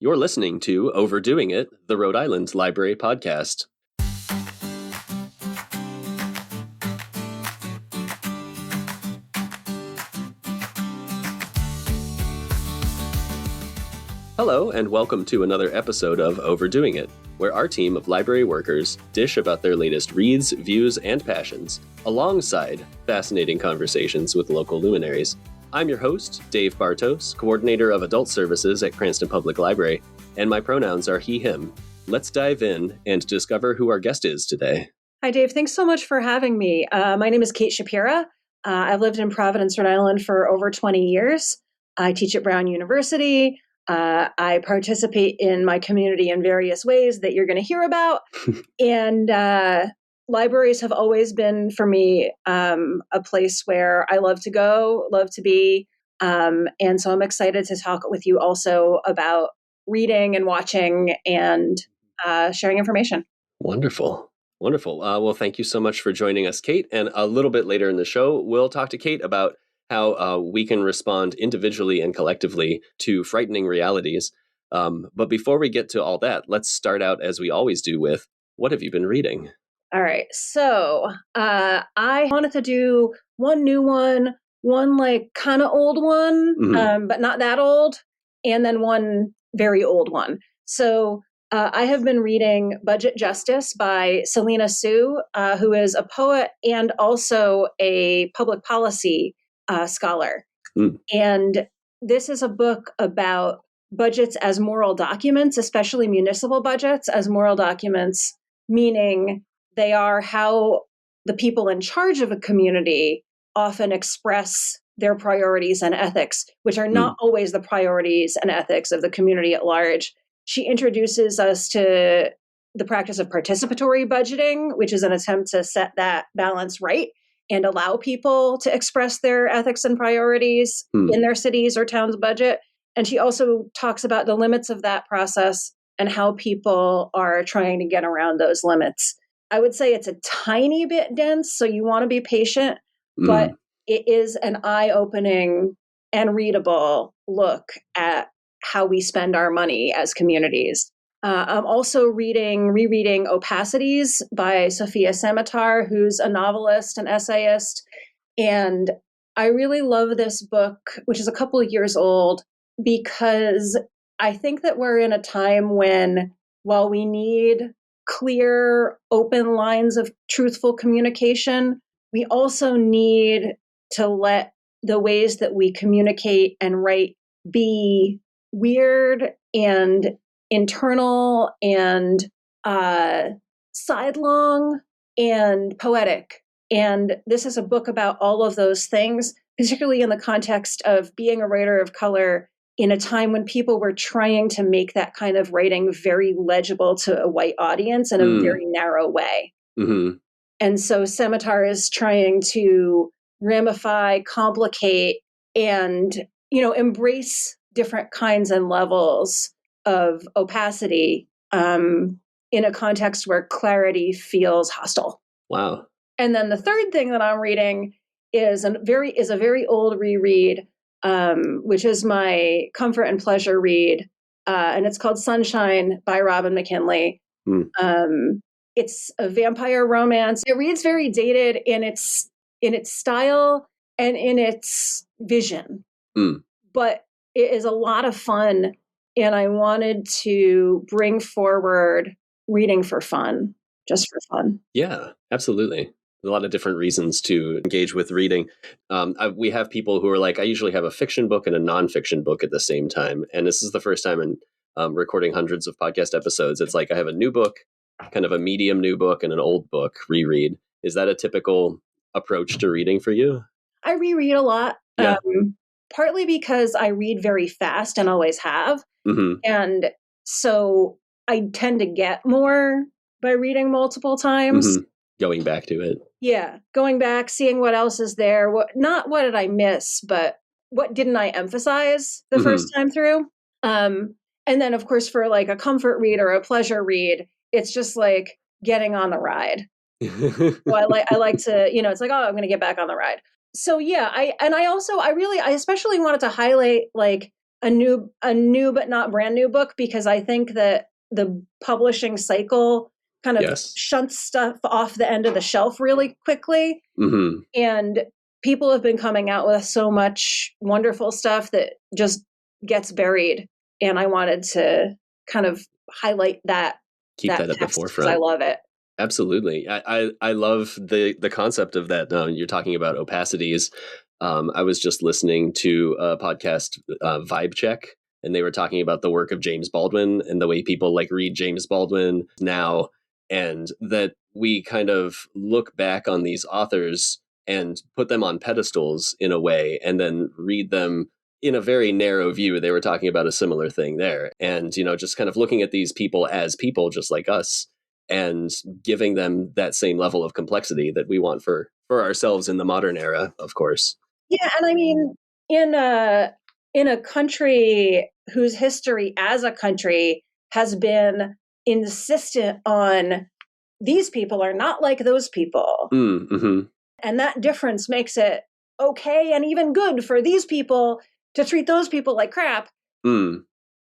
You're listening to Overdoing It, the Rhode Island Library Podcast. Hello, and welcome to another episode of Overdoing It, where our team of library workers dish about their latest reads, views, and passions, alongside fascinating conversations with local luminaries. I'm your host, Dave Bartos, coordinator of adult services at Cranston Public Library, and my pronouns are he, him. Let's dive in and discover who our guest is today. Hi, Dave. Thanks so much for having me. My name is Kate Schapira. I've lived in Providence, Rhode Island for over 20 years. I teach at Brown University. I participate in my community in various ways that you're going to hear about. And libraries have always been, for me, a place where I love to go, love to be. And so I'm excited to talk with you also about reading and watching and sharing information. Wonderful. Wonderful. Well, thank you so much for joining us, Kate. And a little bit later in the show, we'll talk to Kate about how we can respond individually and collectively to frightening realities. But before we get to all that, let's start out as we always do with, what have you been reading? All right. So I wanted to do one new one like kind of old one, but not that old, and then one very old one. So I have been reading Budget Justice by Selena Soo, who is a poet and also a public policy scholar. And this is a book about budgets as moral documents, especially municipal budgets as moral documents, meaning they are how the people in charge of a community often express their priorities and ethics, which are not always the priorities and ethics of the community at large. She introduces us to the practice of participatory budgeting, which is an attempt to set that balance right and allow people to express their ethics and priorities in their cities or town's budget. And she also talks about the limits of that process and how people are trying to get around those limits. I would say it's a tiny bit dense, so you want to be patient, but it is an eye-opening and readable look at how we spend our money as communities. I'm also rereading Opacities by Sofia Samatar, who's a novelist and essayist. And I really love this book, which is a couple of years old, because I think that we're in a time when, while we need clear, open lines of truthful communication, we also need to let the ways that we communicate and write be weird and internal and sidelong and poetic. And this is a book about all of those things, particularly in the context of being a writer of color in a time when people were trying to make that kind of writing very legible to a white audience in a very narrow way. And so Samatar is trying to ramify, complicate, and, embrace different kinds and levels of opacity in a context where clarity feels hostile. Wow. And then the third thing that I'm reading is a very old reread, which is my comfort and pleasure read, and it's called Sunshine by Robin McKinley. It's a vampire romance. It reads very dated in its style and in its vision, but it is a lot of fun. And I wanted to bring forward reading for fun, just for fun. Yeah, absolutely. A lot of different reasons to engage with reading. We have people who are like, I usually have a fiction book and a nonfiction book at the same time. And this is the first time in recording hundreds of podcast episodes. It's like I have a new book, kind of a medium new book, and an old book reread. Is that a typical approach to reading for you? I reread a lot, yeah. Partly because I read very fast and always have. And so I tend to get more by reading multiple times. Going back to it. Yeah. Going back, seeing what else is there. Not what did I miss, but what didn't I emphasize the first time through? And then, of course, for like a comfort read or a pleasure read, it's just like getting on the ride. So I like to, it's like, oh, I'm going to get back on the ride. So yeah, I especially wanted to highlight like a new but not brand new book, because I think that the publishing cycle kind of shunts stuff off the end of the shelf really quickly. Mm-hmm. And people have been coming out with so much wonderful stuff that just gets buried. And I wanted to kind of highlight that. Keep that at the forefront. I love it. Absolutely. I love the concept of that. You're talking about opacities. I was just listening to a podcast, Vibe Check, and they were talking about the work of James Baldwin and the way people like read James Baldwin now, and that we kind of look back on these authors and put them on pedestals in a way, and then read them in a very narrow view. They were talking about a similar thing there. And, you know, just kind of looking at these people as people just like us, and giving them that same level of complexity that we want for ourselves in the modern era, of course. Yeah, and I mean, in a country whose history as a country has been insistent on these people are not like those people. Mm-hmm. And that difference makes it okay and even good for these people to treat those people like crap.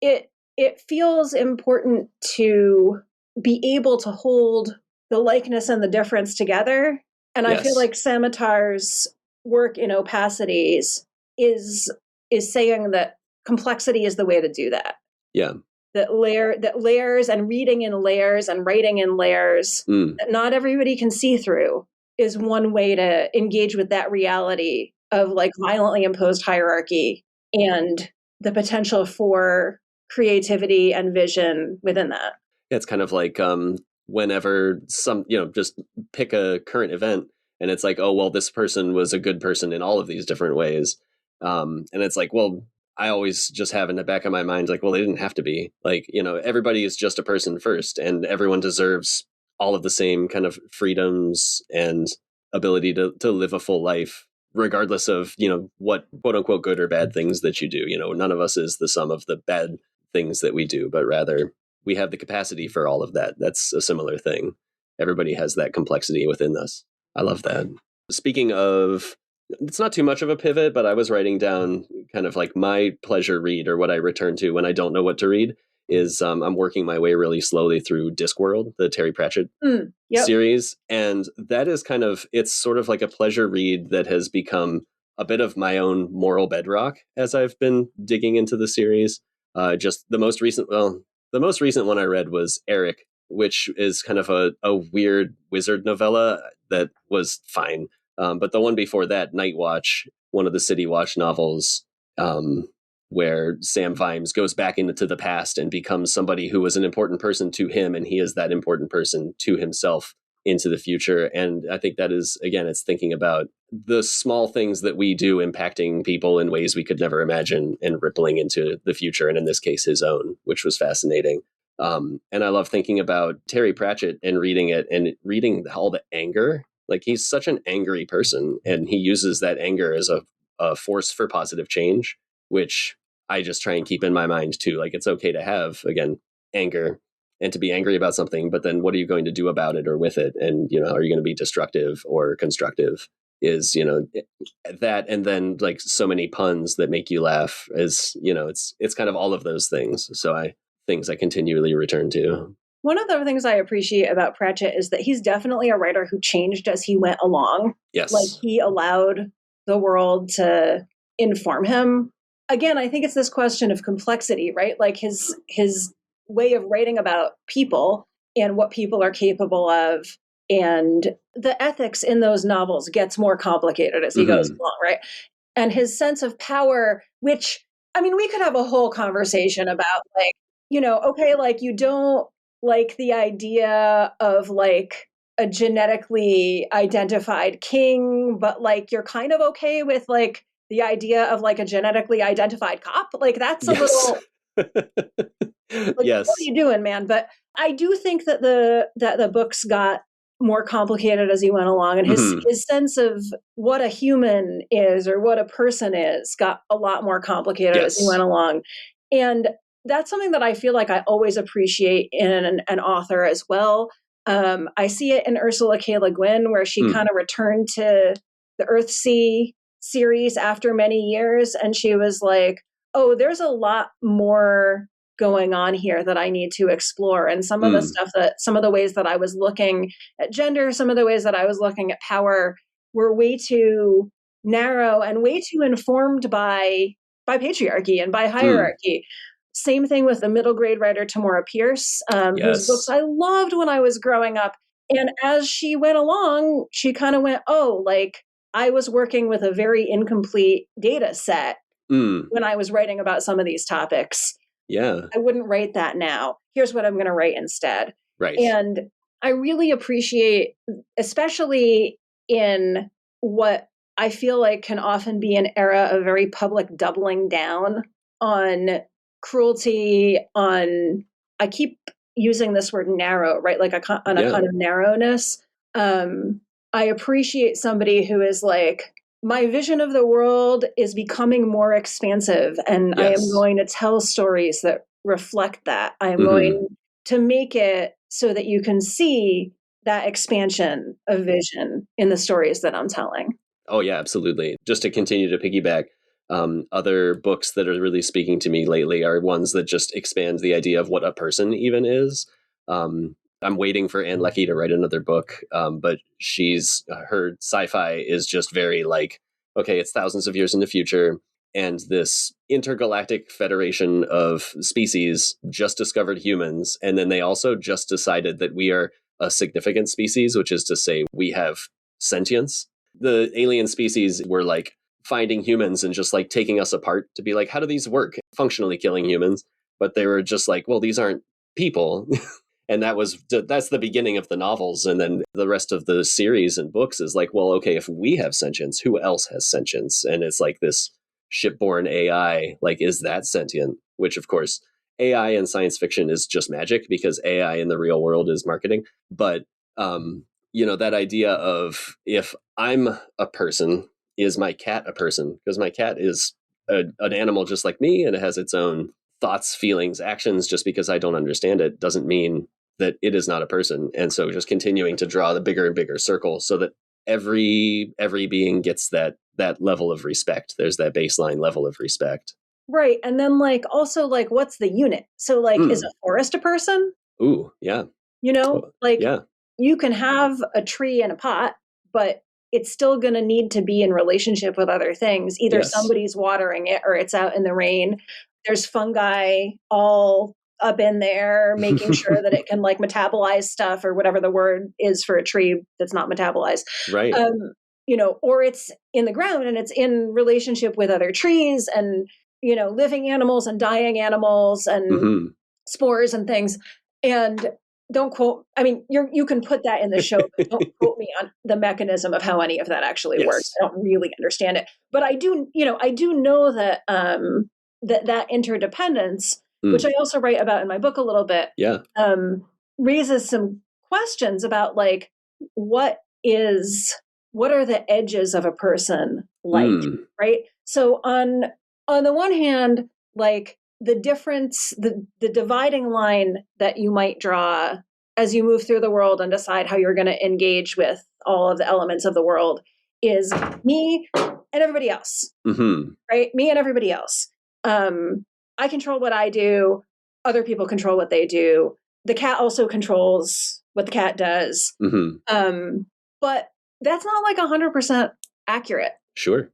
It feels important to be able to hold the likeness and the difference together. And I feel like Samatar's work in Opacities is saying that complexity is the way to do that. Yeah. That layers and reading in layers and writing in layers that not everybody can see through is one way to engage with that reality of like violently imposed hierarchy and the potential for creativity and vision within that. Yeah, it's kind of like whenever just pick a current event and it's like, oh, well, this person was a good person in all of these different ways. And it's like, well, I always just have in the back of my mind, like, well, they didn't have to be. Like, you know, everybody is just a person first, and everyone deserves all of the same kind of freedoms and ability to live a full life, regardless of, you know, what quote unquote good or bad things that you do. You know, none of us is the sum of the bad things that we do, but rather we have the capacity for all of that. That's a similar thing. Everybody has that complexity within us. I love that. Speaking of, it's not too much of a pivot, but I was writing down kind of like my pleasure read, or what I return to when I don't know what to read, is I'm working my way really slowly through Discworld, the Terry Pratchett series. And that is kind of, it's sort of like a pleasure read that has become a bit of my own moral bedrock as I've been digging into the series. Just the most recent one I read was Eric, which is kind of a weird wizard novella that was fine. But the one before that, Night Watch, one of the City Watch novels, where Sam Vimes goes back into the past and becomes somebody who was an important person to him, and he is that important person to himself into the future. And I think that is, again, it's thinking about the small things that we do impacting people in ways we could never imagine and rippling into the future, and in this case, his own, which was fascinating. And I love thinking about Terry Pratchett and reading it and reading all the anger. Like, he's such an angry person, and he uses that anger as a force for positive change, which I just try and keep in my mind too. Like, it's okay to have, again, anger and to be angry about something, but then what are you going to do about it or with it? And, you know, are you going to be destructive or constructive? Is, you know, that, and then like so many puns that make you laugh, is, you know, it's kind of all of those things. So I continually return to. One of the things I appreciate about Pratchett is that he's definitely a writer who changed as he went along. Yes. Like, he allowed the world to inform him. Again, I think it's this question of complexity, right? Like his way of writing about people and what people are capable of, and the ethics in those novels gets more complicated as he goes along, right? And his sense of power, which, I mean, we could have a whole conversation about, like, you know, okay, like, you don't like the idea of like a genetically identified king, but like you're kind of okay with like the idea of like a genetically identified cop. Like, that's a little like, yes. What are you doing, man? But I do think that the books got more complicated as he went along, and his sense of what a human is or what a person is got a lot more complicated as he went along. And that's something that I feel like I always appreciate in an author as well. I see it in Ursula K. Le Guin, where she kind of returned to the Earthsea series after many years, and she was like, oh, there's a lot more going on here that I need to explore. And some of the stuff some of the ways that I was looking at gender, some of the ways that I was looking at power were way too narrow and way too informed by patriarchy and by hierarchy. Same thing with the middle grade writer Tamora Pierce, whose books I loved when I was growing up. And as she went along, she kind of went, oh, like I was working with a very incomplete data set when I was writing about some of these topics. Yeah. I wouldn't write that now. Here's what I'm going to write instead. Right. And I really appreciate, especially in what I feel like can often be an era of very public doubling down on cruelty, I keep using this word narrow, right? Like a kind of narrowness. I appreciate somebody who is like, my vision of the world is becoming more expansive, and I am going to tell stories that reflect that. I am going to make it so that you can see that expansion of vision in the stories that I'm telling. Oh, yeah, absolutely. Just to continue to piggyback, other books that are really speaking to me lately are ones that just expand the idea of what a person even is. I'm waiting for Ann Leckie to write another book, but her sci-fi is just very like, okay, it's thousands of years in the future, and this intergalactic federation of species just discovered humans, and then they also just decided that we are a significant species, which is to say we have sentience. The alien species were like finding humans and just like taking us apart to be like, how do these work? Functionally killing humans. But they were just like, well, these aren't people. And that's the beginning of the novels. And then the rest of the series and books is like, well, okay, if we have sentience, who else has sentience? And it's like this shipborne AI, like, is that sentient? Which, of course, AI in science fiction is just magic because AI in the real world is marketing. But, that idea of if I'm a person, is my cat a person? Because my cat is an animal just like me, and it has its own thoughts, feelings, actions. Just because I don't understand it doesn't mean that it is not a person. And so just continuing to draw the bigger and bigger circle so that every being gets that level of respect. There's that baseline level of respect. Right. And then like also like what's the unit? So like is a forest a person? Ooh, yeah. You can have a tree in a pot, but it's still going to need to be in relationship with other things. Either somebody's watering it or it's out in the rain. There's fungi all up in there, making sure that it can like metabolize stuff or whatever the word is for a tree that's not metabolized. Right. Or it's in the ground and it's in relationship with other trees and, living animals and dying animals and spores and things. And don't quote, I mean, you can put that in the show, but don't quote me on the mechanism of how any of that actually works. I don't really understand it, but I do know that, that interdependence, which I also write about in my book a little bit, raises some questions about like, what are the edges of a person like, right? So on the one hand, like the difference, the dividing line that you might draw as you move through the world and decide how you're going to engage with all of the elements of the world is me and everybody else, right? Me and everybody else. I control what I do. Other people control what they do. The cat also controls what the cat does. But that's not like 100% accurate. Sure.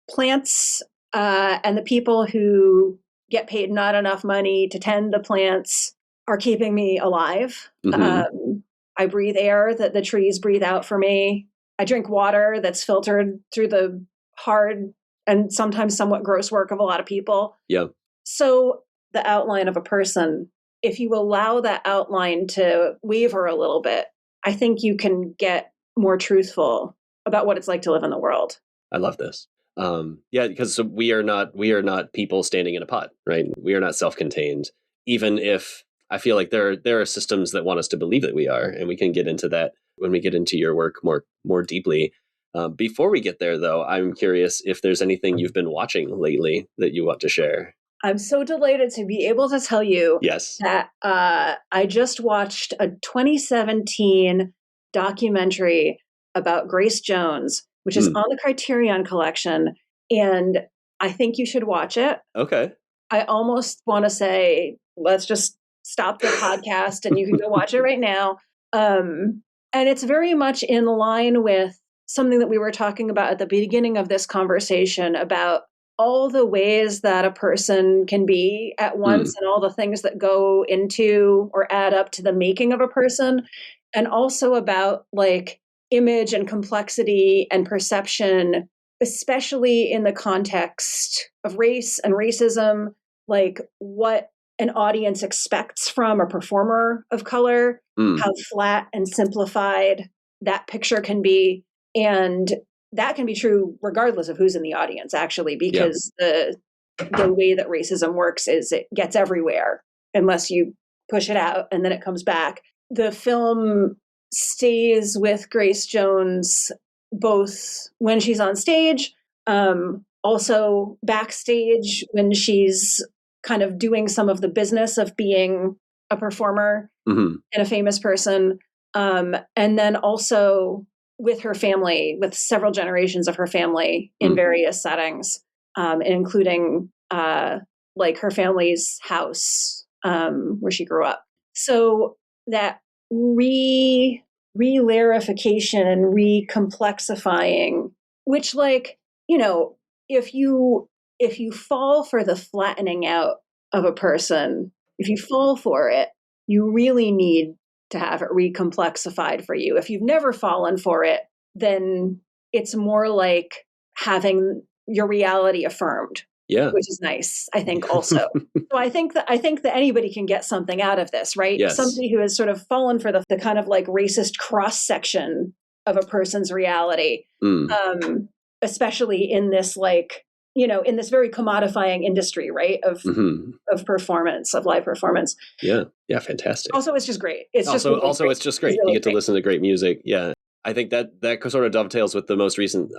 Plants and the people who get paid not enough money to tend the plants are keeping me alive. I breathe air that the trees breathe out for me. I drink water that's filtered through the hard and sometimes somewhat gross work of a lot of people. Yeah. So the outline of a person, if you allow that outline to waver a little bit, I think you can get more truthful about what it's like to live in the world. I love this. Because we are not people standing in a pot, right? We are not self-contained, even if I feel like there are systems that want us to believe that we are, and we can get into that when we get into your work more deeply. Before we get there, though, I'm curious if there's anything you've been watching lately that you want to share. I'm so delighted to be able to tell you that I just watched a 2017 documentary about Grace Jones, which is on the Criterion Collection. And I think you should watch it. Okay. I almost want to say, let's just stop the podcast and you can go watch it right now. And it's very much in line with something that we were talking about at the beginning of this conversation about all the ways that a person can be at once and all the things that go into or add up to the making of a person. And also about like image and complexity and perception, especially in the context of race and racism, like what an audience expects from a performer of color, how flat and simplified that picture can be. And that can be true regardless of who's in the audience, actually, because the way that racism works is it gets everywhere unless you push it out and then it comes back. The film stays with Grace Jones both when she's on stage, also backstage when she's kind of doing some of the business of being a performer and a famous person, and then also with her family, with several generations of her family in various settings, including like her family's house where she grew up. So that re-larification and recomplexifying, which, like, you know, if you fall for the flattening out of a person, if you fall for it, you really need to have it recomplexified for you. If you've never fallen for it, then it's more like having your reality affirmed. Yeah. Which is nice, I think, also. So I think that anybody can get something out of this, right? Yes. Somebody who has sort of fallen for the kind of like racist cross section of a person's reality, especially in this, like, you know, in this very commodifying industry, right? Of performance, of live performance. Yeah. Yeah. Fantastic. Also, it's just great. It's just really great. It's just great. It's really you get to listen to great music. Yeah. I think that sort of dovetails with the most recent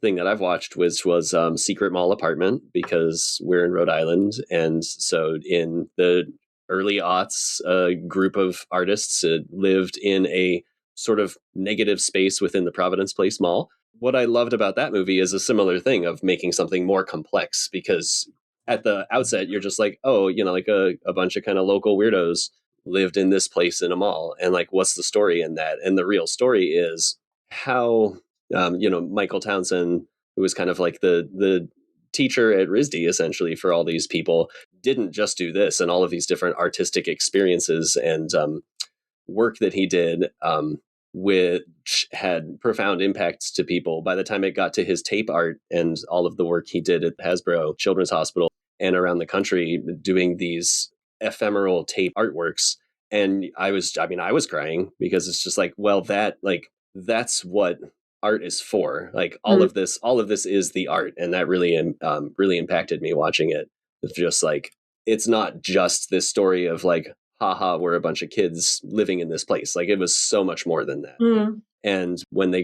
thing that I've watched, which was Secret Mall Apartment, because we're in Rhode Island. And so in the early aughts, a group of artists lived in a sort of negative space within the Providence Place Mall. What I loved about that movie is a similar thing of making something more complex, because at the outset, you're just like, oh, you know, like a bunch of kind of local weirdos lived in this place in a mall, and like, what's the story in that? And the real story is how you know, Michael Townsend, who was kind of like the teacher at RISD essentially for all these people, didn't just do this, and all of these different artistic experiences and work that he did, which had profound impacts to people. By the time it got to his tape art and all of the work he did at Hasbro Children's Hospital and around the country doing these ephemeral tape artworks, and I was crying, because it's just like, well, that's what art is for. Like all of this is the art, and that really really impacted me watching it. It's just like, it's not just this story of like, haha, we're a bunch of kids living in this place. Like, it was so much more than that. And when they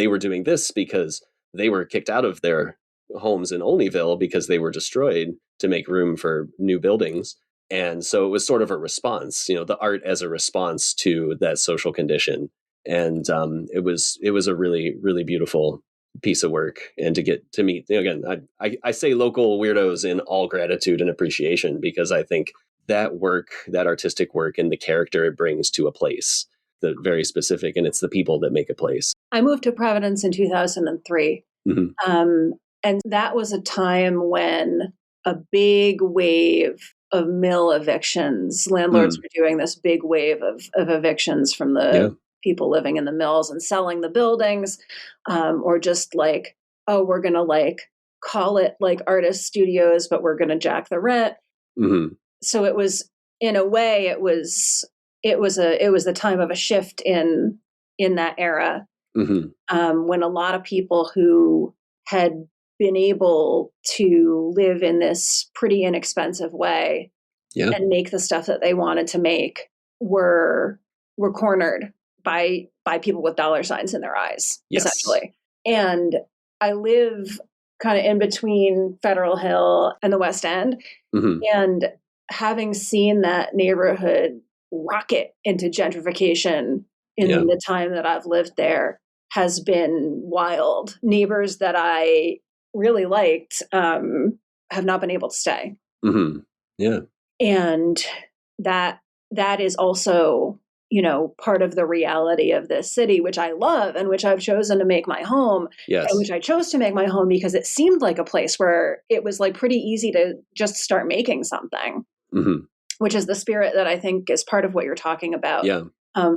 were doing this because they were kicked out of their homes in Olneyville because they were destroyed to make room for new buildings. And so it was sort of a response, you know, the art as a response to that social condition. And it was a really, really beautiful piece of work. And to get to meet, you know, again, I say local weirdos in all gratitude and appreciation, because I think that work, that artistic work, and the character it brings to a place, the very specific, and it's the people that make a place. I moved to Providence in 2003. And that was a time when a big wave of mill evictions, landlords were doing this big wave of evictions from the people living in the mills and selling the buildings, or just like, oh, we're going to like call it like artist studios, but we're going to jack the rent. So it was, in a way, it was the time of a shift in that era, when a lot of people who had been able to live in this pretty inexpensive way and make the stuff that they wanted to make were cornered by people with dollar signs in their eyes, essentially. And I live kind of in between Federal Hill and the West End, and having seen that neighborhood rocket into gentrification in the time that I've lived there has been wild. Neighbors that I really liked have not been able to stay. Mm-hmm. Yeah. And that is also, part of the reality of this city, which I love and which I've chosen to make my home. And Yes. which I chose to make my home because it seemed like a place where it was like pretty easy to just start making something, Mm-hmm. which is the spirit that I think is part of what you're talking about Yeah.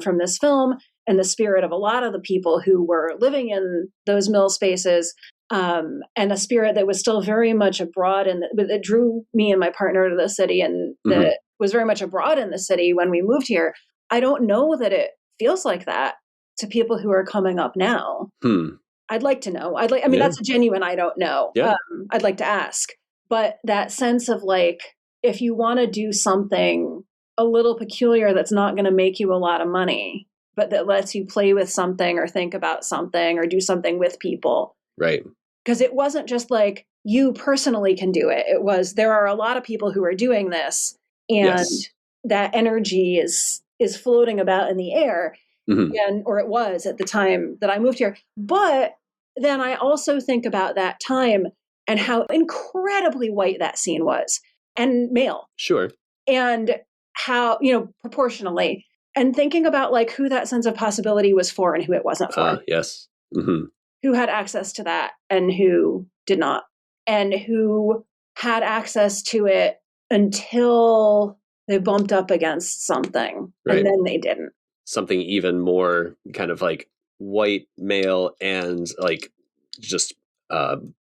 from this film, and the spirit of a lot of the people who were living in those mill spaces, and a spirit that was still very much abroad, and that drew me and my partner to the city, and Mm-hmm. that was very much abroad in the city when we moved here. I don't know that it feels like that to people who are coming up now. Hmm. I'd like to know. I mean, Yeah. that's a genuine, I don't know. Yeah. I'd like to ask. But that sense of like, if you want to do something a little peculiar that's not going to make you a lot of money, but that lets you play with something or think about something or do something with people. Right. Because it wasn't just like you personally can do it. It was, there are a lot of people who are doing this, and Yes. that energy is floating about in the air. Mm-hmm. And or it was at the time that I moved here. But then I also think about that time and how incredibly white that scene was, and male, Sure. and how, proportionally, and thinking about like who that sense of possibility was for and who it wasn't for, Yes. Mm-hmm. who had access to that and who did not, and who had access to it until they bumped up against something, Right. and then they didn't. Something even more kind of like white male and like just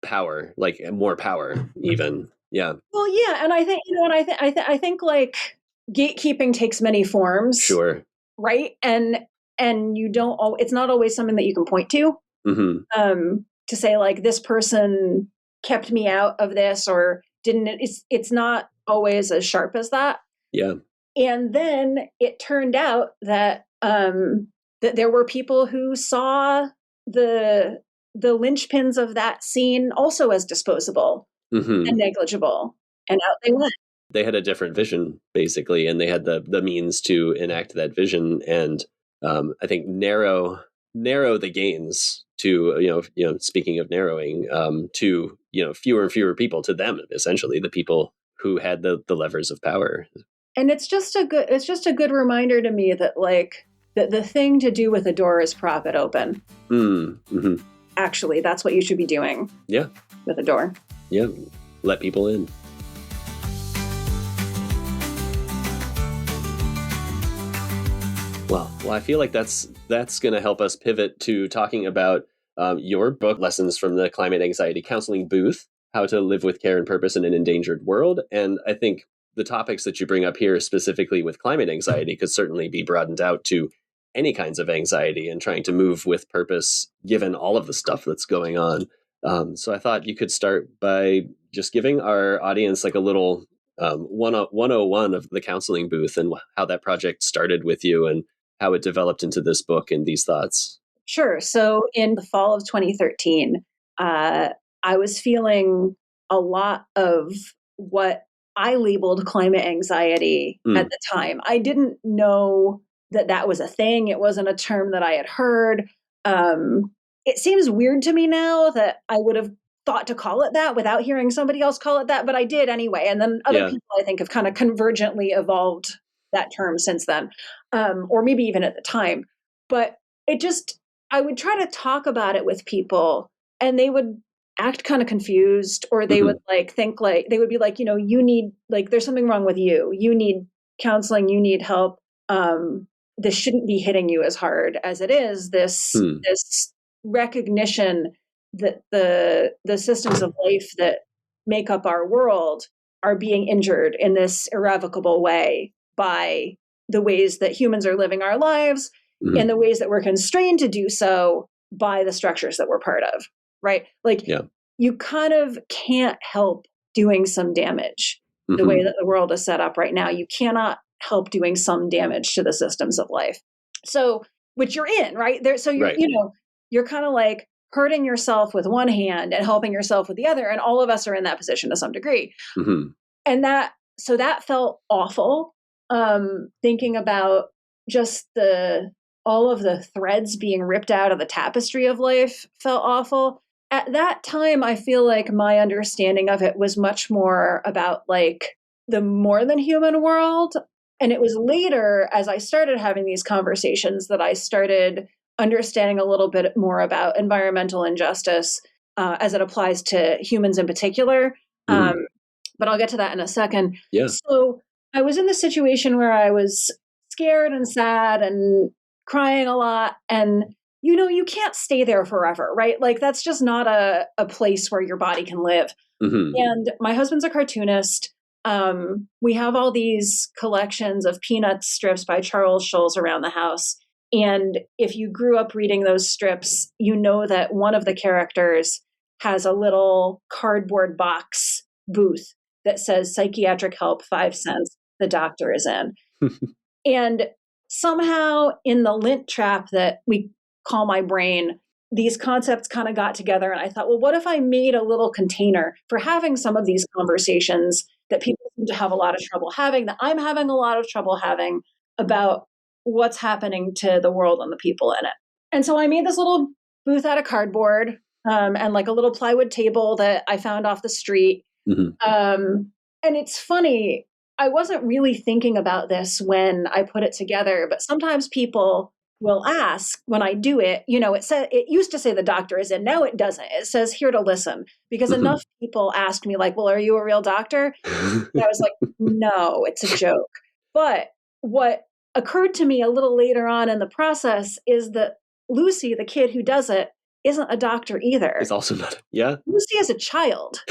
power, like more power even. Yeah. Well, yeah, and I think, and I think like gatekeeping takes many forms, Sure. right? And you don't it's not always something that you can point to, to say like this person kept me out of this or didn't. It's not always as sharp as that. Yeah. And then it turned out that that there were people who saw the linchpins of that scene also as disposable and negligible, and out they went. They had a different vision basically, and they had the means to enact that vision, and I think narrow the gains to speaking of narrowing, to fewer and fewer people, to them essentially the people who had the levers of power. And it's just a good reminder to me that like that the thing to do with a door is prop it open. Mm-hmm. Actually, that's what you should be doing. Yeah. With a door. Yeah. Let people in. Well, I feel like that's going to help us pivot to talking about your book, Lessons from the Climate Anxiety Counseling Booth, How to Live with Care and Purpose in an Endangered World. And I think the topics that you bring up here specifically with climate anxiety could certainly be broadened out to any kinds of anxiety and trying to move with purpose, given all of the stuff that's going on. So I thought you could start by just giving our audience like a little 101 of the counseling booth and how that project started with you and how it developed into this book and these thoughts. Sure. So in the fall of 2013, I was feeling a lot of what I labeled climate anxiety at the time. I didn't know that that was a thing. It wasn't a term that I had heard. It seems weird to me now that I would have thought to call it that without hearing somebody else call it that, but I did anyway. And then other people, I think, have kind of convergently evolved that term since then, or maybe even at the time. But I would try to talk about it with people, and they would act kind of confused, or they would like think like they would be like, you need, like, there's something wrong with you. You need counseling. You need help. This shouldn't be hitting you as hard as it is. This recognition that the systems of life that make up our world are being injured in this irrevocable way by the ways that humans are living our lives and the ways that we're constrained to do so by the structures that we're part of, right? Like, you kind of can't help doing some damage the way that the world is set up right now. You cannot help doing some damage to the systems of life. So, which you're in, right? There, so you're, you're kind of like hurting yourself with one hand and helping yourself with the other. And all of us are in that position to some degree. And that felt awful. Thinking about just all of the threads being ripped out of the tapestry of life felt awful. at that time, I feel like my understanding of it was much more about like the more than human world. And it was later, as I started having these conversations, that I started understanding a little bit more about environmental injustice as it applies to humans in particular. But I'll get to that in a second. Yeah. So I was in the situation where I was scared and sad and crying a lot. And, you can't stay there forever, right? Like, that's just not a place where your body can live. And my husband's a cartoonist. We have all these collections of Peanuts strips by Charles Schulz around the house. And if you grew up reading those strips, you know that one of the characters has a little cardboard box booth that says psychiatric help, 5 cents, the doctor is in. And somehow in the lint trap that we call my brain, these concepts kind of got together. And I thought, well, what if I made a little container for having some of these conversations that people seem to have a lot of trouble having, that I'm having a lot of trouble having, about what's happening to the world and the people in it. And so I made this little booth out of cardboard and like a little plywood table that I found off the street. And it's funny, I wasn't really thinking about this when I put it together, but sometimes people will ask when I do it, it used to say the doctor is in, now it doesn't. It says here to listen, because enough people asked me like, well, are you a real doctor? And I was like, no, it's a joke. But what occurred to me a little later on in the process is that Lucy, the kid who does it, isn't a doctor either. It's also not. Yeah. Lucy is a child.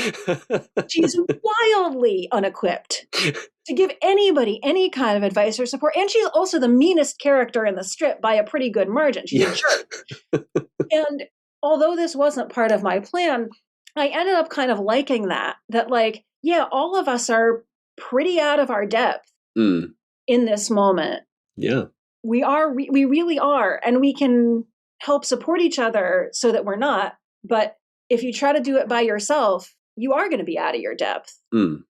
She's wildly unequipped to give anybody any kind of advice or support. And she's also the meanest character in the strip by a pretty good margin. She's a jerk. And although this wasn't part of my plan, I ended up kind of liking that like, yeah, all of us are pretty out of our depth in this moment. Yeah. We really are. And we can help support each other so that we're not. But if you try to do it by yourself, you are going to be out of your depth.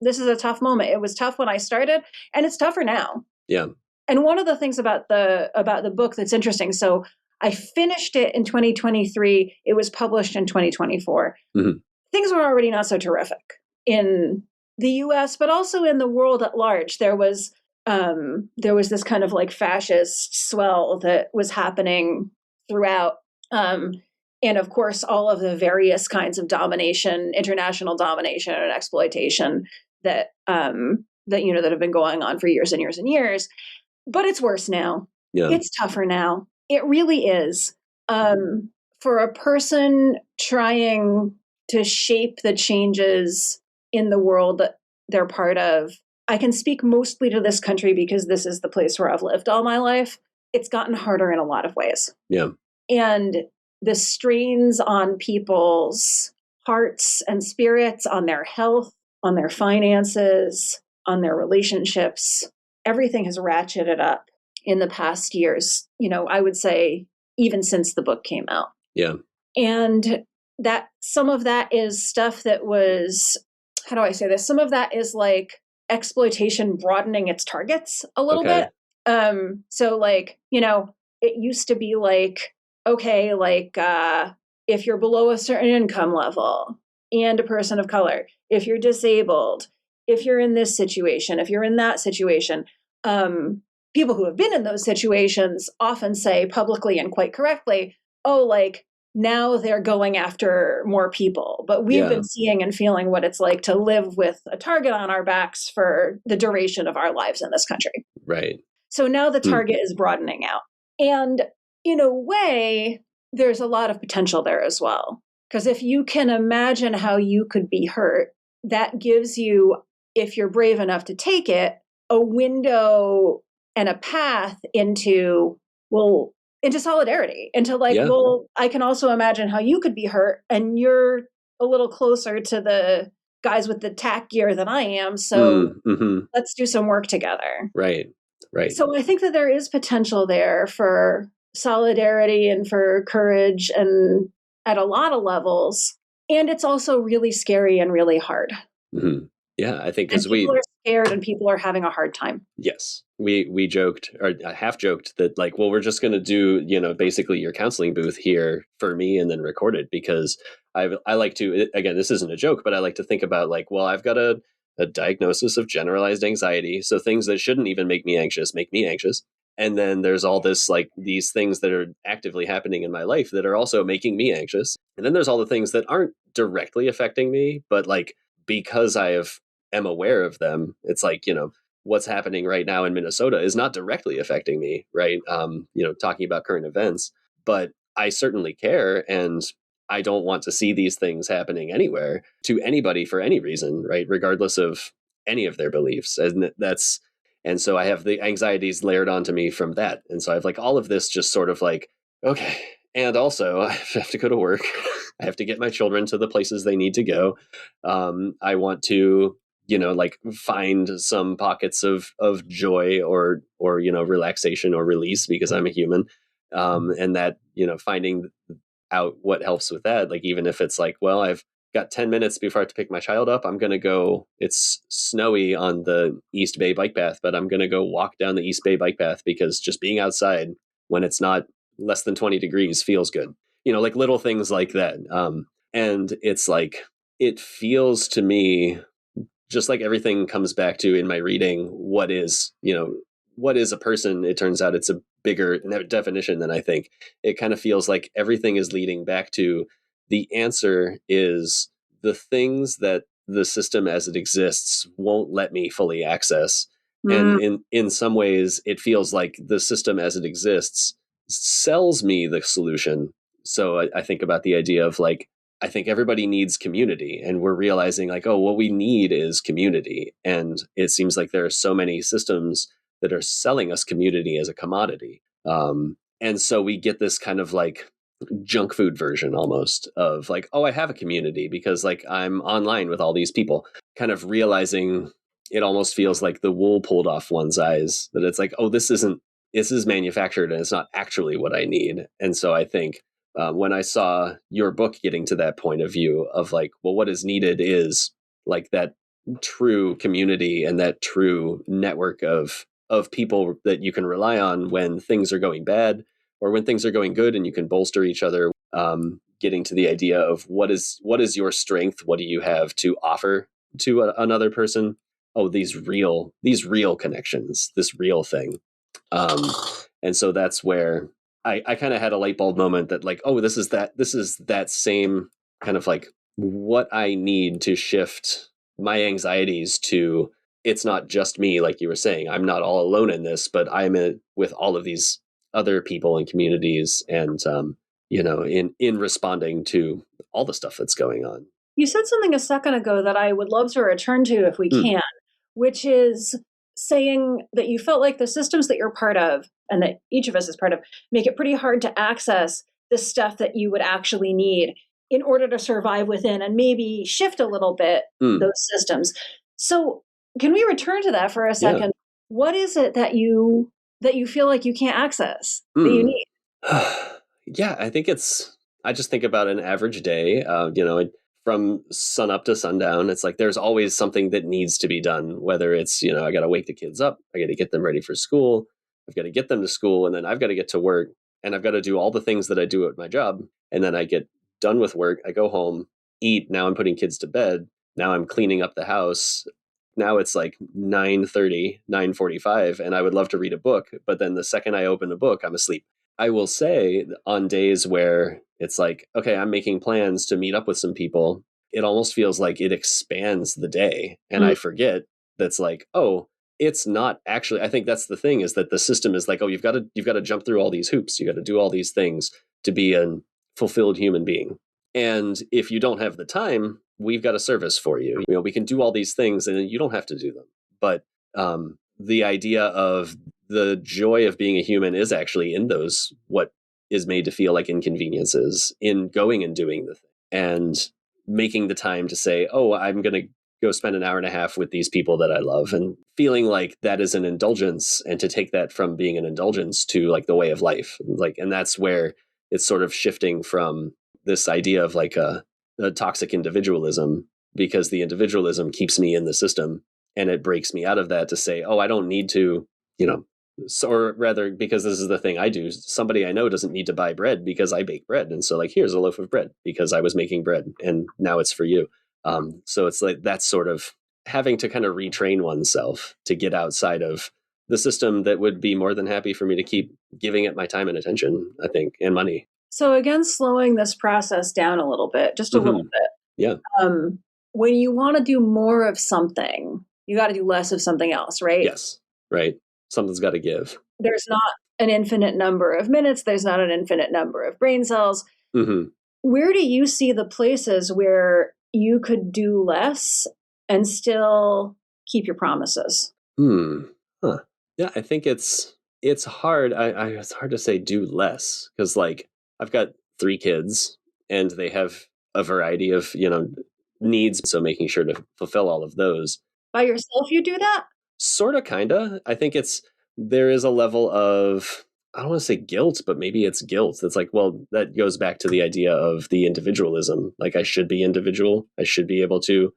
This is a tough moment. It was tough when I started, and it's tougher now. Yeah. And one of the things about the book that's interesting, so I finished it in 2023. It was published in 2024. Things were already not so terrific in the US, but also in the world at large. There was this kind of like fascist swell that was happening throughout. And of course, all of the various kinds of domination, international domination and exploitation that have been going on for years and years and years. But it's worse now. Yeah. It's tougher now. It really is. For a person trying to shape the changes in the world that they're part of, I can speak mostly to this country because this is the place where I've lived all my life. It's gotten harder in a lot of ways. Yeah. And the strains on people's hearts and spirits, on their health, on their finances, on their relationships, everything has ratcheted up in the past years. I would say even since the book came out. Yeah. And that some of that is stuff that was, how do I say this? Some of that is like exploitation broadening its targets a little bit. So like, it used to be like, okay, like if you're below a certain income level and a person of color, if you're disabled, if you're in this situation, if you're in that situation, people who have been in those situations often say publicly and quite correctly, oh, like now they're going after more people. But we've been seeing and feeling what it's like to live with a target on our backs for the duration of our lives in this country. Right. So now the target is broadening out. And in a way, there's a lot of potential there as well. Because if you can imagine how you could be hurt, that gives you, if you're brave enough to take it, a window and a path into solidarity, into like, well, I can also imagine how you could be hurt, and you're a little closer to the guys with the tack gear than I am. So let's do some work together. Right. Right. So I think that there is potential there for solidarity and for courage, and at a lot of levels. And it's also really scary and really hard. Yeah, I think because people are scared and people are having a hard time. Yes. We joked, or I half joked, that like, well, we're just going to do, basically your counseling booth here for me and then record it, because I like to, again, this isn't a joke, but I like to think about like, well, I've got a diagnosis of generalized anxiety. So things that shouldn't even make me anxious make me anxious. And then there's all this, like these things that are actively happening in my life that are also making me anxious. And then there's all the things that aren't directly affecting me, but like, because am aware of them, it's like, what's happening right now in Minnesota is not directly affecting me, right? Talking about current events, but I certainly care. And I don't want to see these things happening anywhere to anybody for any reason, right? Regardless of any of their beliefs. And so I have the anxieties layered onto me from that. And so I have like all of this just sort of like, okay. And also I have to go to work. I have to get my children to the places they need to go. I want to, like find some pockets of joy or, relaxation or release because I'm a human. And that, finding out what helps with that. Like, even if it's like, well, I've got 10 minutes before I have to pick my child up, I'm going to go, it's snowy on the East Bay bike path, but I'm going to go walk down the East Bay bike path because just being outside when it's not less than 20 degrees feels good. Like little things like that. And it's like, it feels to me just like everything comes back to in my reading, what is a person? It turns out it's a bigger definition than I think. It kind of feels like everything is leading back to the answer is the things that the system as it exists won't let me fully access. And in some ways, it feels like the system as it exists sells me the solution. So I think about the idea of like, I think everybody needs community, and we're realizing like, oh, what we need is community. And it seems like there are so many systems that are selling us community as a commodity. And so we get this kind of like junk food version almost of like, oh, I have a community because like I'm online with all these people, kind of realizing it almost feels like the wool pulled off one's eyes, that it's like, oh, this is manufactured and it's not actually what I need. And so I think when I saw your book getting to that point of view of like, well, what is needed is like that true community and that true network of people that you can rely on when things are going bad or when things are going good, and you can bolster each other. Getting to the idea of what is your strength, what do you have to offer to another person? Oh, these real connections, this real thing. And so that's where I kind of had a light bulb moment that like, oh, this is that same kind of like what I need to shift my anxieties to. It's not just me, like you were saying. I'm not all alone in this, but I'm with all of these other people and communities, and in responding to all the stuff that's going on. You said something a second ago that I would love to return to if we can, which is saying that you felt like the systems that you're part of and that each of us is part of make it pretty hard to access the stuff that you would actually need in order to survive within and maybe shift a little bit those systems. So can we return to that for a second? Yeah. What is it that you feel like you can't access that you need? Yeah, I think I just think about an average day, from sun up to sundown. It's like there's always something that needs to be done, whether it's, I got to wake the kids up, I got to get them ready for school, I've got to get them to school, and then I've got to get to work, and I've got to do all the things that I do at my job. And then I get done with work, I go home, eat, now I'm putting kids to bed, now I'm cleaning up the house. Now it's like 9:30, 9:45, and I would love to read a book, but then the second I open a book, I'm asleep. I will say on days where it's like, okay, I'm making plans to meet up with some people, it almost feels like it expands the day. And I forget that's like, oh, it's not actually, I think that's the thing, is that the system is like, oh, you've got to jump through all these hoops. You got to do all these things to be a fulfilled human being. And if you don't have the time, we've got a service for you. We can do all these things and you don't have to do them. But the idea of the joy of being a human is actually in those, what is made to feel like inconveniences, in going and doing the thing and making the time to say, oh, I'm going to go spend an hour and a half with these people that I love, and feeling like that is an indulgence, and to take that from being an indulgence to like the way of life. Like, and that's where it's sort of shifting from this idea of like a toxic individualism, because the individualism keeps me in the system and it breaks me out of that to say, oh, I don't need to, So, or rather, because this is the thing I do, somebody I know doesn't need to buy bread because I bake bread. And so, like, here's a loaf of bread because I was making bread and now it's for you. So it's like that's sort of having to kind of retrain oneself to get outside of the system that would be more than happy for me to keep giving it my time and attention, I think, and money. So again, slowing this process down a little bit, just a little bit. Yeah. When you want to do more of something, you got to do less of something else, right? Yes. Right. Something's got to give. There's not an infinite number of minutes. There's not an infinite number of brain cells. Where do you see the places where you could do less and still keep your promises? Huh. Yeah, I think it's hard. It's hard to say do less because, like, I've got 3 kids and they have a variety of needs. So making sure to fulfill all of those by yourself, you do that. Sort of, kinda. I think there is a level of, I don't want to say guilt, but maybe it's guilt. It's like, well, that goes back to the idea of the individualism. Like, I should be individual. I should be able to,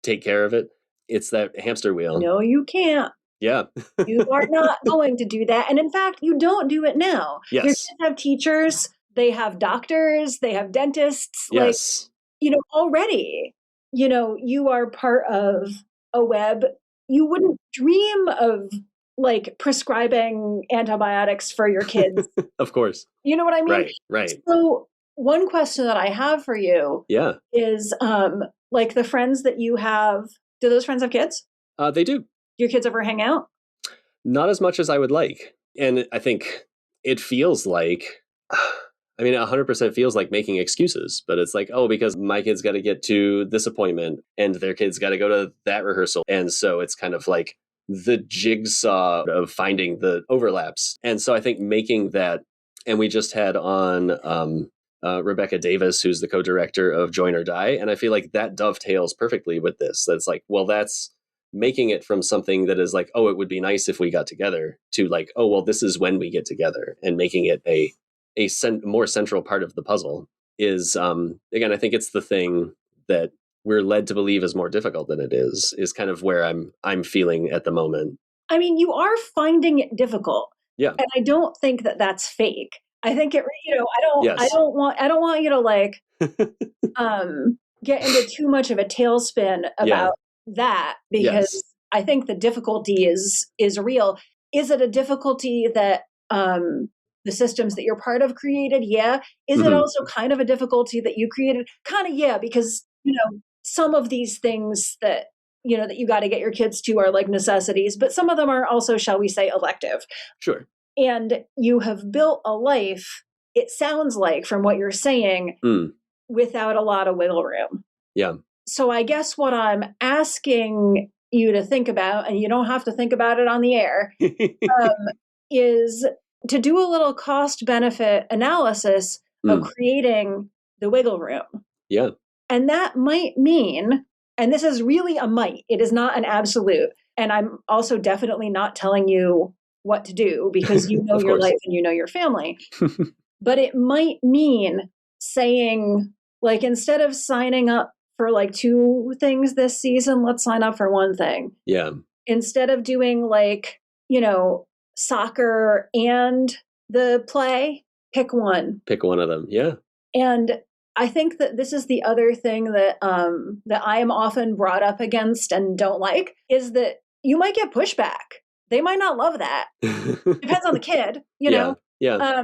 take care of it. It's that hamster wheel. No, you can't. Yeah. You are not going to do that. And in fact, you don't do it now. Yes. Your kids have teachers, they have doctors, they have dentists. Yes. Like, already, you are part of a web. You wouldn't dream of like prescribing antibiotics for your kids. Of course. You know what I mean? Right. So one question that I have for you is like the friends that you have, do those friends have kids? They do. Do your kids ever hang out? Not as much as I would like. And I think it feels like, 100% feels like making excuses, but it's like, oh, because my kid's got to get to this appointment and their kid's got to go to that rehearsal. And so it's kind of like the jigsaw of finding the overlaps. And so I think making that, and we just had on Rebecca Davis, who's the co-director of Join or Die. And I feel like that dovetails perfectly with this. That's like, well, that's making it from something that is like, oh, it would be nice if we got together, to like, oh, well, this is when we get together, and making it a more central part of the puzzle is, again, I think it's the thing that we're led to believe is more difficult than it is kind of where I'm feeling at the moment. I mean, you are finding it difficult. Yeah. And I don't think that that's fake. I think it, I don't want you to like, get into too much of a tailspin about that, because I think the difficulty is real. Is it a difficulty that, the systems that you're part of created? Yeah. Is it also kind of a difficulty that you created? Kind of, yeah, because, some of these things that, that you got to get your kids to are like necessities, but some of them are also, shall we say, elective. Sure. And you have built a life, it sounds like, from what you're saying, without a lot of wiggle room. Yeah. So I guess what I'm asking you to think about, and you don't have to think about it on the air, is to do a little cost-benefit analysis of creating the wiggle room. Yeah. And that might mean, and this is really a might, it is not an absolute, and I'm also definitely not telling you what to do, because you know your life and you know your family. But it might mean saying, like, instead of signing up for like 2 things this season, let's sign up for 1 thing. Yeah. Instead of doing like, soccer and the play, pick one. Pick one of them. Yeah. And I think that this is the other thing that that I am often brought up against and don't like, is that you might get pushback. They might not love that. Depends on the kid, know. Yeah.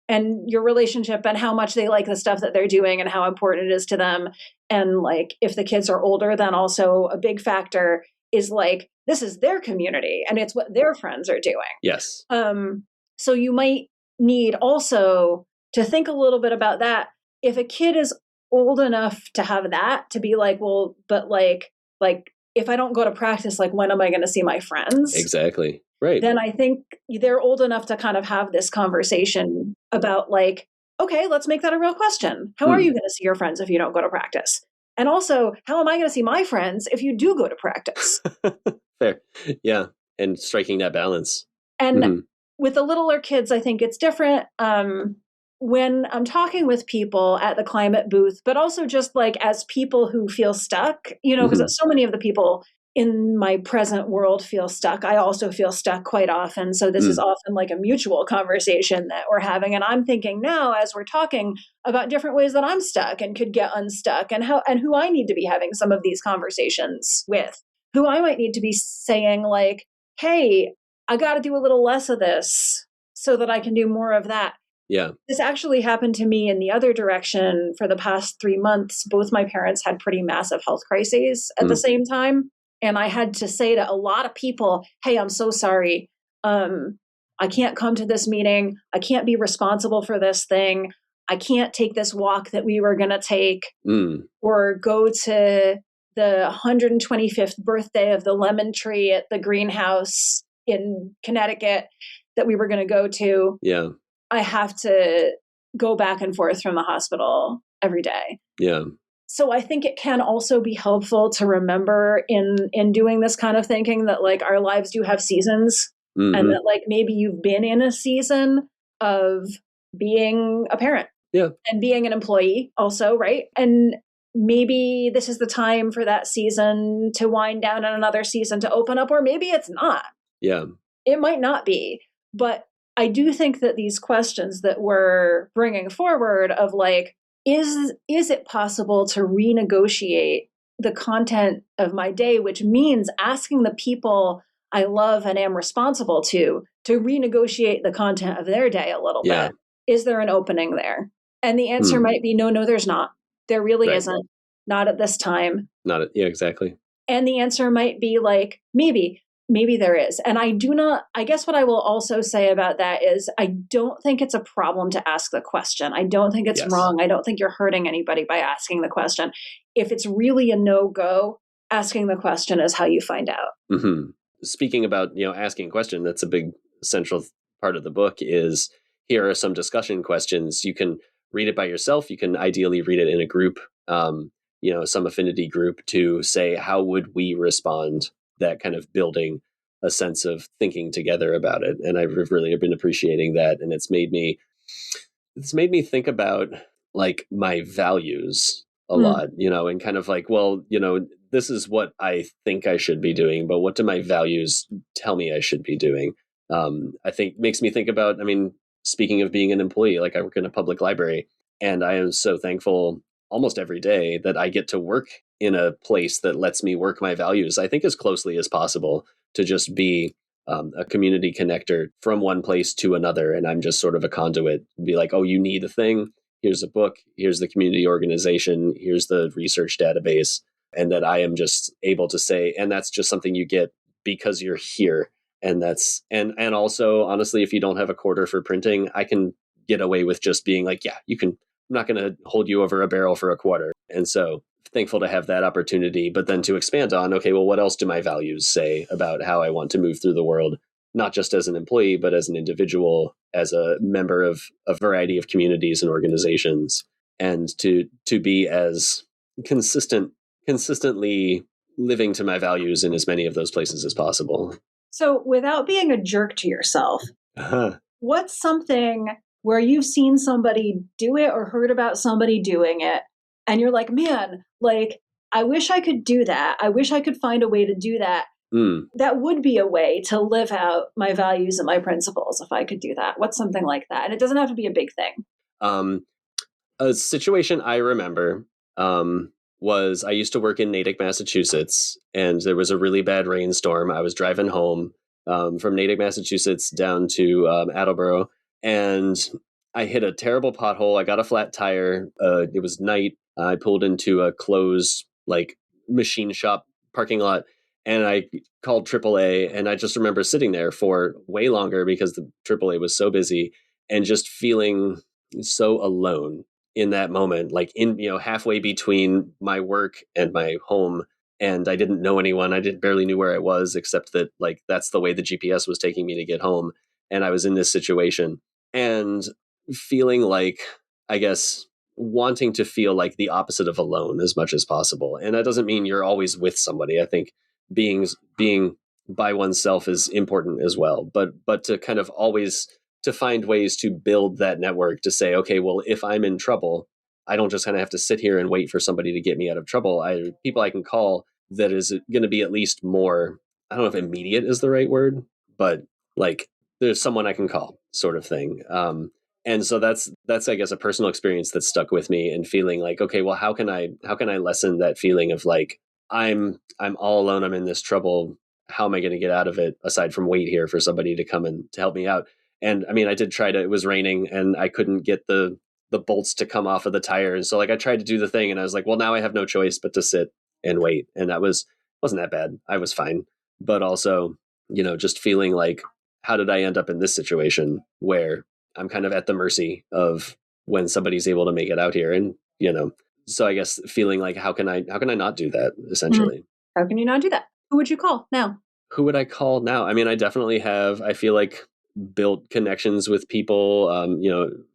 And your relationship and how much they like the stuff that they're doing and how important it is to them. And like, if the kids are older, then also a big factor is like, this is their community and it's what their friends are doing. Yes. So you might need also to think a little bit about that. If a kid is old enough to have that, to be like, well, but like if I don't go to practice, like, when am I going to see my friends? Exactly. Right. Then I think they're old enough to kind of have this conversation about like, okay, let's make that a real question. How are you going to see your friends if you don't go to practice? And also, how am I going to see my friends if you do go to practice? Fair. Yeah. And striking that balance. And with the littler kids, I think it's different. When I'm talking with people at the climate booth, but also just like as people who feel stuck, because so many of the people in my present world feel stuck. I also feel stuck quite often. So this is often like a mutual conversation that we're having. And I'm thinking now, as we're talking, about different ways that I'm stuck and could get unstuck, and how and who I need to be having some of these conversations with, who I might need to be saying like, hey, I got to do a little less of this so that I can do more of that. Yeah. This actually happened to me in the other direction for the past 3 months. Both my parents had pretty massive health crises at the same time. And I had to say to a lot of people, hey, I'm so sorry. I can't come to this meeting. I can't be responsible for this thing. I can't take this walk that we were going to take or go to the 125th birthday of the lemon tree at the greenhouse in Connecticut that we were going to go to. Yeah. I have to go back and forth from the hospital every day. Yeah. So I think it can also be helpful to remember in doing this kind of thinking that like our lives do have seasons, and that like maybe you've been in a season of being a parent and being an employee also, right? And maybe this is the time for that season to wind down and another season to open up, or maybe it's not. Yeah. It might not be, but I do think that these questions that we're bringing forward of like, is it possible to renegotiate the content of my day, which means asking the people I love and am responsible to renegotiate the content of their day a little bit? Is there an opening there? And the answer might be no, there's not. There really isn't. Not at this time. Yeah, exactly. And the answer might be like, maybe there is. And I guess what I will also say about that is I don't think it's a problem to ask the question. I don't think it's wrong. I don't think you're hurting anybody by asking the question. If it's really a no-go, asking the question is how you find out. Speaking about, asking a question, that's a big central part of the book is here are some discussion questions. You can read it by yourself. You can ideally read it in a group, some affinity group to say, how would we respond? That kind of building a sense of thinking together about it. And I've really been appreciating that. And it's made me think about like my values a lot, and kind of like, well, this is what I think I should be doing, but what do my values tell me I should be doing? I think makes me think about, speaking of being an employee, like I work in a public library, and I am so thankful almost every day that I get to work in a place that lets me work my values, I think, as closely as possible to just be a community connector from one place to another. And I'm just sort of a conduit, be like, oh, you need a thing. Here's a book. Here's the community organization. Here's the research database. And that I am just able to say, and that's just something you get because you're here. And that's, and also, honestly, if you don't have a quarter for printing, I can get away with just being like, yeah, you can, I'm not going to hold you over a barrel for a quarter. And so thankful to have that opportunity, but then to expand on, okay, well, what else do my values say about how I want to move through the world, not just as an employee, but as an individual, as a member of a variety of communities and organizations, and to be as consistently living to my values in as many of those places as possible. So without being a jerk to yourself, what's something where you've seen somebody do it or heard about somebody doing it, and you're like, man, like, I wish I could do that. I wish I could find a way to do that. That would be a way to live out my values and my principles if I could do that. What's something like that? And it doesn't have to be a big thing. A situation I remember was I used to work in Natick, Massachusetts, and there was a really bad rainstorm. I was driving home from Natick, Massachusetts down to Attleboro, and I hit a terrible pothole. I got a flat tire. It was night. I pulled into a closed like machine shop parking lot, and I called AAA. And I just remember sitting there for way longer because the AAA was so busy, and just feeling so alone in that moment, like in, halfway between my work and my home. And I didn't know anyone. I barely knew where I was, except that like, that's the way the GPS was taking me to get home. And I was in this situation and feeling like, I guess, wanting to feel like the opposite of alone as much as possible. And that doesn't mean you're always with somebody. I think being by oneself is important as well, but to kind of always to find ways to build that network to say, okay, well, if I'm in trouble, I don't just kind of have to sit here and wait for somebody to get me out of trouble. People I can call that is going to be at least more, I don't know if immediate is the right word, but like there's someone I can call sort of thing. And so that's I guess a personal experience that stuck with me, and feeling like, okay, well, how can I lessen that feeling of like I'm all alone, I'm in this trouble, how am I going to get out of it aside from wait here for somebody to come and to help me out? And I mean, I did try to, it was raining and I couldn't get the bolts to come off of the tire, and so like I tried to do the thing and I was like, well, now I have no choice but to sit and wait. And that wasn't that bad, I was fine. But also, just feeling like, how did I end up in this situation where I'm kind of at the mercy of when somebody's able to make it out here? And so I guess feeling like, how can I not do that, essentially? How can you not do that? Who would you call now? Who would I call now? I mean, I definitely have, I feel like, built connections with people,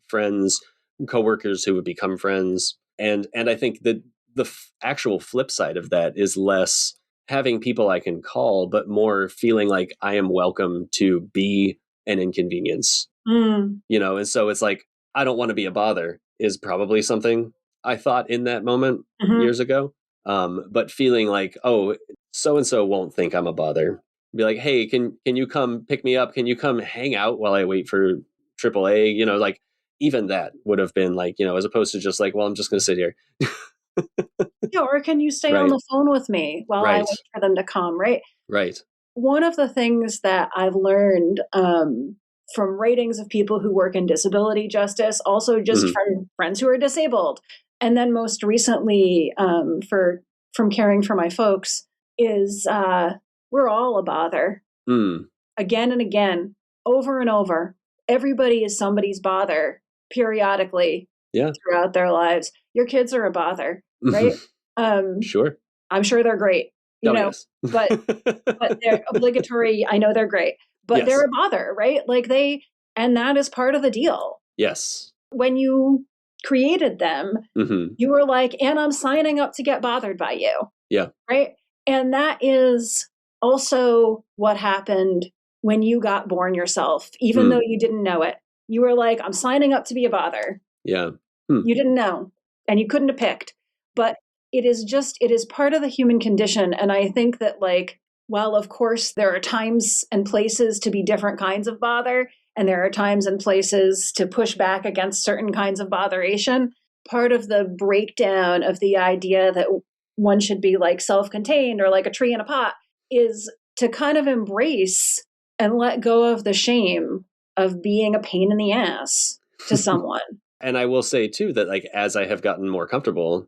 friends, coworkers who would become friends. And I think that the actual flip side of that is less having people I can call, but more feeling like I am welcome to be an inconvenience. And so it's like, I don't want to be a bother is probably something I thought in that moment years ago. But feeling like, oh, so and so won't think I'm a bother. Be like, hey, can you come pick me up? Can you come hang out while I wait for AAA? Like even that would have been like, as opposed to just like, well, I'm just going to sit here. Yeah, or can you stay on Right. the phone with me while I Right. wait for them to come, right? Right. One of the things that I've learned from ratings of people who work in disability justice, also just from friends who are disabled, and then most recently from caring for my folks, is we're all a bother. Again and again, over and over. Everybody is somebody's bother periodically throughout their lives. Your kids are a bother, right? Sure. I'm sure they're great, Yes. but they're obligatory. I know they're great, but Yes. they're a bother, right? And that is part of the deal. Yes. When you created them, you were like, and I'm signing up to get bothered by you. Yeah. Right. And that is also what happened when you got born yourself, even though you didn't know it. You were like, I'm signing up to be a bother. Yeah. You didn't know, and you couldn't have picked. But it is part of the human condition. And I think that, like, while of course there are times and places to be different kinds of bother, and there are times and places to push back against certain kinds of botheration, part of the breakdown of the idea that one should be like self-contained or like a tree in a pot is to kind of embrace and let go of the shame of being a pain in the ass to someone. And I will say too that, like, as I have gotten more comfortable,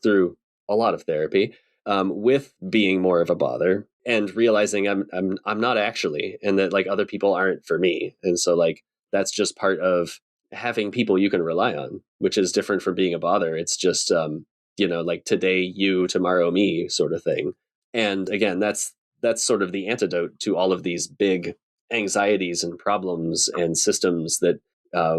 through a lot of therapy, with being more of a bother and realizing I'm not actually, and that like other people aren't for me, and so like that's just part of having people you can rely on, which is different from being a bother. It's just like today you, tomorrow me, sort of thing. And again, that's sort of the antidote to all of these big anxieties and problems and systems that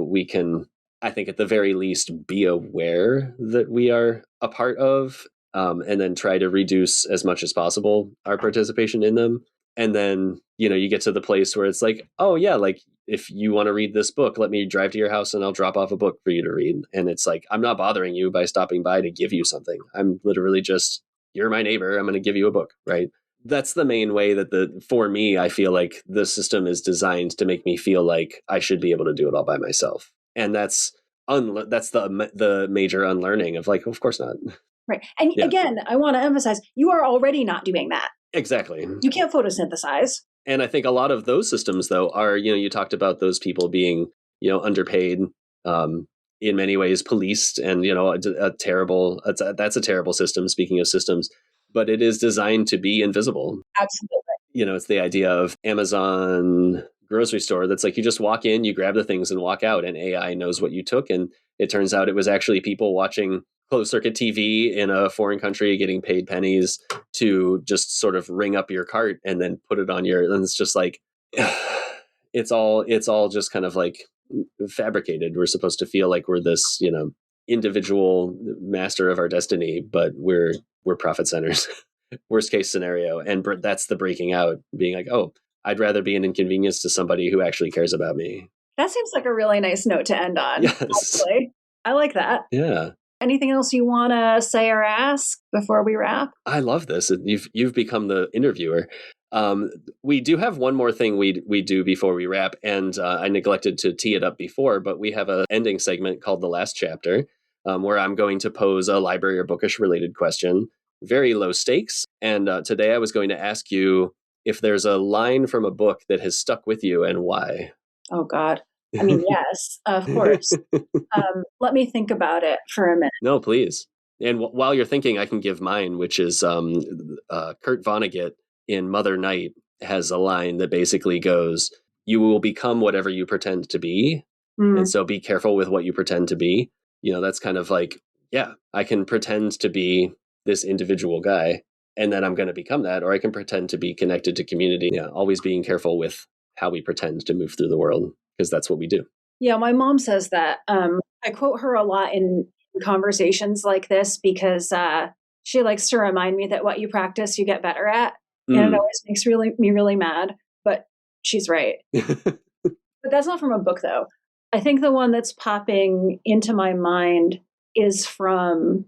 we can, I think, at the very least, be aware that we are a part of, and then try to reduce as much as possible our participation in them. And then, you get to the place where it's like, oh, yeah, like if you want to read this book, let me drive to your house and I'll drop off a book for you to read. And it's like, I'm not bothering you by stopping by to give you something. I'm literally just, you're my neighbor. I'm going to give you a book, right? That's the main way that for me, I feel like the system is designed to make me feel like I should be able to do it all by myself. And that's the major unlearning of like, of course not. Right. And again, I want to emphasize, you are already not doing that. Exactly. You can't photosynthesize. And I think a lot of those systems, though, are, you talked about those people being, underpaid, in many ways policed, and, that's a terrible system, speaking of systems, but it is designed to be invisible. Absolutely. It's the idea of Amazon grocery store that's like, you just walk in, you grab the things and walk out, and AI knows what you took. And it turns out it was actually people watching closed circuit TV in a foreign country getting paid pennies to just sort of ring up your cart and then put it on your, and it's just like, it's all just kind of like fabricated. We're supposed to feel like we're this, individual master of our destiny, but we're profit centers. Worst case scenario. And that's the breaking out, being like, oh, I'd rather be an inconvenience to somebody who actually cares about me. That seems like a really nice note to end on. Yes. Actually. I like that. Yeah. Anything else you want to say or ask before we wrap? I love this. You've become the interviewer. We do have one more thing we do before we wrap, and I neglected to tee it up before, but we have an ending segment called The Last Chapter, where I'm going to pose a library or bookish related question, very low stakes. And today I was going to ask you if there's a line from a book that has stuck with you and why. Oh, God. I mean, yes, of course. Let me think about it for a minute. No, please. And while you're thinking, I can give mine, which is Kurt Vonnegut in Mother Night has a line that basically goes, "You will become whatever you pretend to be. And so be careful with what you pretend to be." That's kind of like, yeah, I can pretend to be this individual guy and then I'm going to become that, or I can pretend to be connected to community. Yeah, always being careful with how we pretend to move through the world, because that's what we do. Yeah, my mom says that. I quote her a lot in conversations like this because she likes to remind me that what you practice, you get better at. And it always makes me really mad, but she's right. But that's not from a book, though. I think the one that's popping into my mind is from,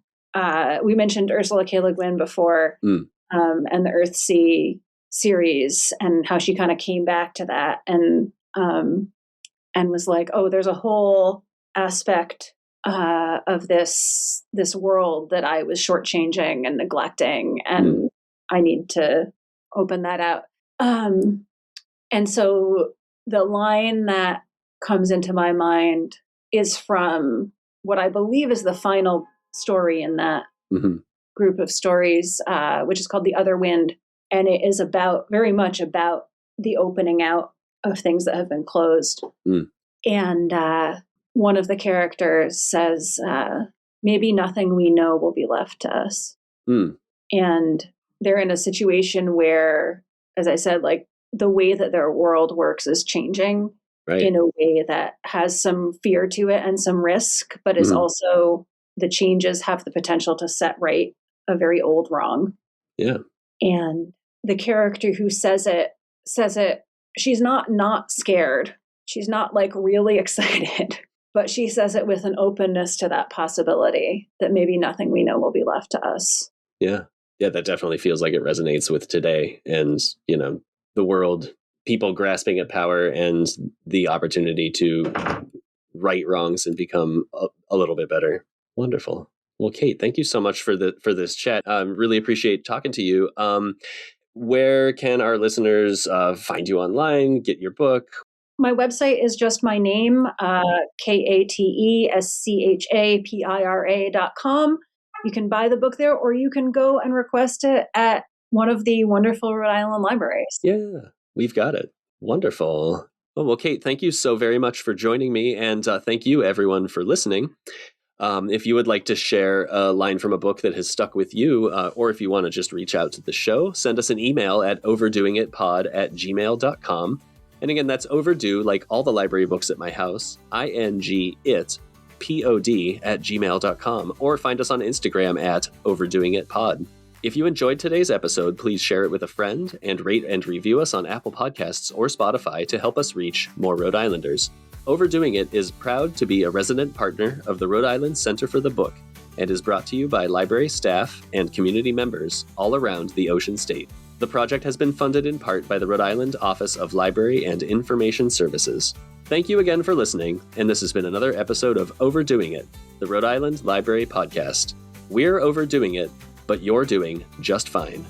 we mentioned Ursula K. Le Guin before, and the Earthsea series, and how she kind of came back to that and was like, oh, there's a whole aspect of this world that I was shortchanging and neglecting, and I need to open that out. And so the line that comes into my mind is from what I believe is the final story in that group of stories, which is called The Other Wind. And it is very much about the opening out of things that have been closed. And one of the characters says, maybe nothing we know will be left to us. And they're in a situation where, as I said, like the way that their world works is changing in a way that has some fear to it and some risk, but is also, the changes have the potential to set right a very old wrong. Yeah. And the character who says it, she's not scared. She's not like really excited, but she says it with an openness to that possibility that maybe nothing we know will be left to us. Yeah. Yeah, that definitely feels like it resonates with today and, the world, people grasping at power and the opportunity to right wrongs and become a little bit better. Wonderful. Well, Kate, thank you so much for this chat. Really appreciate talking to you. Where can our listeners find you online, get your book? My website is just my name, KATESCHAPIRA.com. You can buy the book there, or you can go and request it at one of the wonderful Rhode Island libraries. Yeah, we've got it. Wonderful. Well, Kate, thank you so very much for joining me, and thank you, everyone, for listening. If you would like to share a line from a book that has stuck with you, or if you want to just reach out to the show, send us an email at overdoingitpod@gmail.com. And again, that's overdue, like all the library books at my house, ingitpod@gmail.com, or find us on Instagram at overdoingitpod. If you enjoyed today's episode, please share it with a friend and rate and review us on Apple Podcasts or Spotify to help us reach more Rhode Islanders. Overdoing It is proud to be a resident partner of the Rhode Island Center for the Book and is brought to you by library staff and community members all around the Ocean State. The project has been funded in part by the Rhode Island Office of Library and Information Services. Thank you again for listening, and this has been another episode of Overdoing It, the Rhode Island Library Podcast. We're overdoing it, but you're doing just fine.